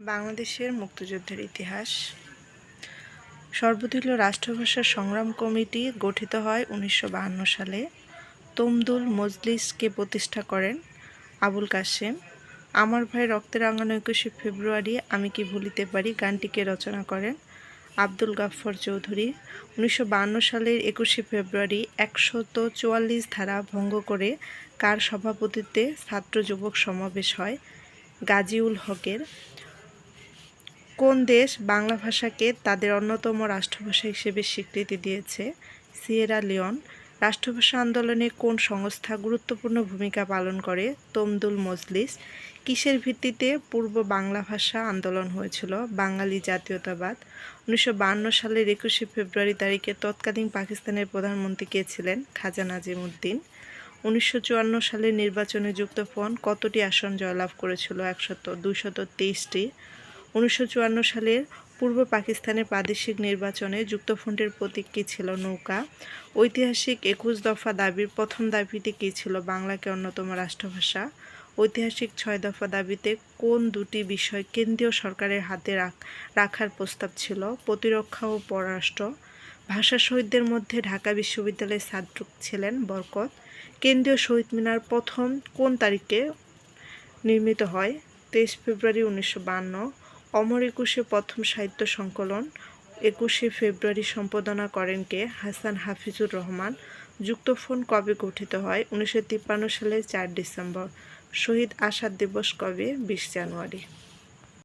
বাংলাদেশের মুক্তিযুদ্ধের ইতিহাস। সর্বদলীয় রাষ্ট্রভাষা সংগ্রাম কমিটি গঠিত হয় 1952 সালে। তমদুল মজলিসকে প্রতিষ্ঠা করেন আবুল কাশেম। আমার ভাই রক্তে রাঙানো 21শে ফেব্রুয়ারি আমি কি ভুলিতে পারি গানটিকে রচনা করেন আব্দুল গাফফর চৌধুরী। 1952 সালের 21শে ফেব্রুয়ারি 144 ধারা ভঙ্গ করে কার সভাপতিত্বে ছাত্র যুবক সমাবেশ হয়? গাজীউল হকের। কোন দেশ বাংলা ভাষাকে তাদের অন্যতম রাষ্ট্রভাষা হিসেবে স্বীকৃতি দিয়েছে? Sierra Leone. রাষ্ট্রভাষা আন্দোলনে কোন সংস্থা গুরুত্বপূর্ণ ভূমিকা পালন করে? তমদুল মজলিস। কিসের ভিত্তিতে পূর্ব বাংলা ভাষা আন্দোলন হয়েছিল? বাঙালি জাতীয়তাবাদ। 1952 সালের 21শে ফেব্রুয়ারি তারিখে তৎকালীন পাকিস্তানের প্রধানমন্ত্রী কে ছিলেন? খাজা নাজিমুদ্দিন। 1954 সালের নির্বাচনে যুক্তফ্রন্ট কতটি আসন জয়লাভ করেছিল? 223টি। 1954 সালের পূর্ব পাকিস্তানের প্রাদেশিক নির্বাচনে যুক্তফ্রন্টের প্রতীক কী ছিল? নৌকা। ঐতিহাসিক 21 দফা দাবির প্রথম দাবিটি কী ছিল? বাংলাকে অন্যতম রাষ্ট্রভাষা। ঐতিহাসিক 6 দফা দাবিতে কোন দুটি বিষয় কেন্দ্রীয় সরকারের হাতে রাখার প্রস্তাব ছিল? প্রতিরক্ষা ও পররাষ্ট্র। ভাষা শহীদদের মধ্যে ঢাকা বিশ্ববিদ্যালয়ের ছাত্র ছিলেন বরকত। কেন্দ্রীয় শহীদ মিনার প্রথম কোন তারিখে নির্মিত হয়? 23 ফেব্রুয়ারি 1952। অমর একুশে প্রথম সাহিত্য সংকলন 21শে ফেব্রুয়ারি সম্পাদনা করেন কে? হাসান হাফিজুর রহমান। যুক্তফ্রন্ট কবে গঠিত হয়? 1953 সালের 4 ডিসেম্বর। শহীদ আসাদ দিবস কবে? 20 জানুয়ারি।